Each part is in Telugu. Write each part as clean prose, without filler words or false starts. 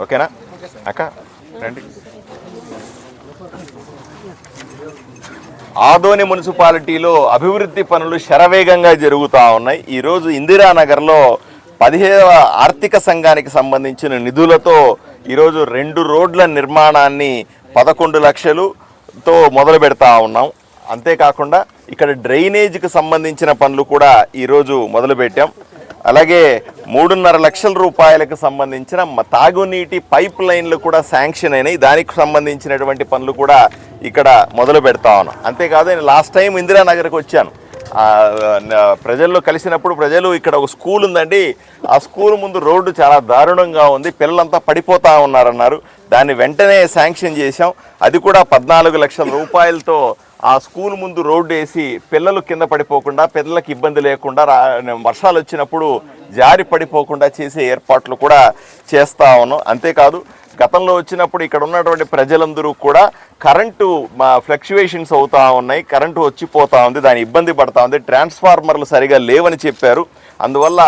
ఓకేనా అక్క రండి. ఆదోని మున్సిపాలిటీలో అభివృద్ధి పనులు శరవేగంగా జరుగుతూ ఉన్నాయి. ఈరోజు ఇందిరానగర్లో 15వ ఆర్థిక సంఘానికి సంబంధించిన నిధులతో ఈరోజు 2 రోడ్ల నిర్మాణాన్ని 11 లక్షలతో మొదలు పెడతా ఉన్నాం. అంతేకాకుండా ఇక్కడ డ్రైనేజీకి సంబంధించిన పనులు కూడా ఈరోజు మొదలుపెట్టాం. అలాగే 3.5 లక్షల రూపాయలకు సంబంధించిన తాగునీటి పైప్ లైన్లు కూడా శాంక్షన్ అయినాయి. దానికి సంబంధించినటువంటి పనులు కూడా ఇక్కడ మొదలు పెడతా ఉన్నాం. అంతేకాదు నేను లాస్ట్ టైం ఇందిరానగర్కి వచ్చాను. ప్రజల్లో కలిసినప్పుడు ప్రజలు ఇక్కడ ఒక స్కూల్ ఉందండి, ఆ స్కూల్ ముందు రోడ్డు చాలా దారుణంగా ఉంది, పిల్లలంతా పడిపోతూ ఉన్నారన్నారు. దాన్ని వెంటనే శాంక్షన్ చేశాం. అది కూడా 14 లక్షల రూపాయలతో ఆ స్కూల్ ముందు రోడ్డు వేసి పిల్లలు కింద పడిపోకుండా, పిల్లలకు ఇబ్బంది లేకుండా, వర్షాలు వచ్చినప్పుడు జారి పడిపోకుండా చేసే ఏర్పాట్లు కూడా చేస్తూ ఉన్నాం. అంతేకాదు గతంలో వచ్చినప్పుడు ఇక్కడ ఉన్నటువంటి ప్రజలందరూ కూడా కరెంటు ఫ్లక్చువేషన్స్ అవుతూ ఉన్నాయి, కరెంటు వచ్చిపోతూ ఉంది, దాని ఇబ్బంది పడుతూ ఉంది, ట్రాన్స్ఫార్మర్లు సరిగా లేవని చెప్పారు. అందువల్ల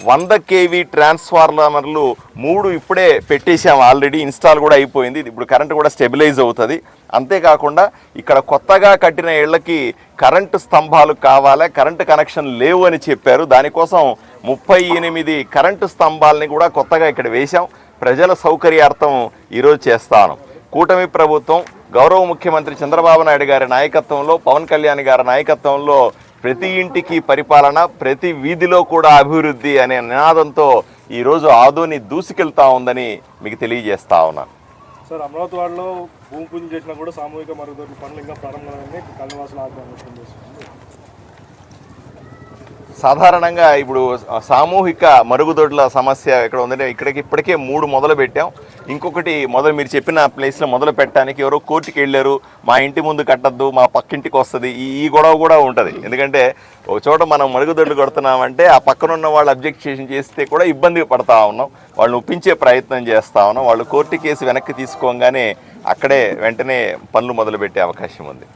100 kV ట్రాన్స్ఫార్మర్లు 3 ఇప్పుడే పెట్టేశాము, ఆల్రెడీ ఇన్స్టాల్ కూడా అయిపోయింది. ఇప్పుడు కరెంటు కూడా స్టెబిలైజ్ అవుతుంది. అంతేకాకుండా ఇక్కడ కొత్తగా కట్టిన ఇళ్లకి కరెంటు స్తంభాలు కావాలి, కరెంటు కనెక్షన్ లేవు అని చెప్పారు. దానికోసం 38 కరెంటు స్తంభాలని కూడా కొత్తగా ఇక్కడ వేశాం. ప్రజల సౌకర్యార్థం ఈరోజు చేస్తాను. కూటమి ప్రభుత్వం గౌరవ ముఖ్యమంత్రి చంద్రబాబు నాయుడు గారి నాయకత్వంలో, పవన్ కళ్యాణ్ గారి నాయకత్వంలో ప్రతి ఇంటికి పరిపాలన, ప్రతి వీధిలో కూడా అభివృద్ధి అనే నినాదంతో ఈరోజు ఆదోని దూసుకెళ్తా ఉందని మీకు తెలియజేస్తా ఉన్నాను. సార్, అమరావతి వాడలో భూమి పూజ చేసినా కూడా సామూహిక మరుగుదొడ్ల పనులు ఇంకా ప్రారంభమైంది. కళనివాసులు ఆగ్రహం. సాధారణంగా ఇప్పుడు సామూహిక మరుగుదొడ్ల సమస్య ఇక్కడ ఉందంటే ఇక్కడికి ఇప్పటికే 3 మొదలు పెట్టాం. ఇంకొకటి మీరు చెప్పిన ప్లేస్లో మొదలు పెట్టడానికి ఎవరో కోర్టుకి వెళ్ళారు, మా ఇంటి ముందు కట్టద్దు, మా పక్కింటికి వస్తుంది, ఈ గొడవ కూడా ఉంటుంది. ఎందుకంటే ఒక చోట మనం మరుగుదొడ్లు కొడుతున్నామంటే ఆ పక్కనున్న వాళ్ళు అబ్జెక్షన్ చేస్తే కూడా ఇబ్బంది పడతా ఉన్నాం. వాళ్ళని ఒప్పించే ప్రయత్నం చేస్తూ ఉన్నాం. వాళ్ళు కోర్టు కేసు వెనక్కి తీసుకోగానే అక్కడే వెంటనే పనులు మొదలుపెట్టే అవకాశం ఉంది.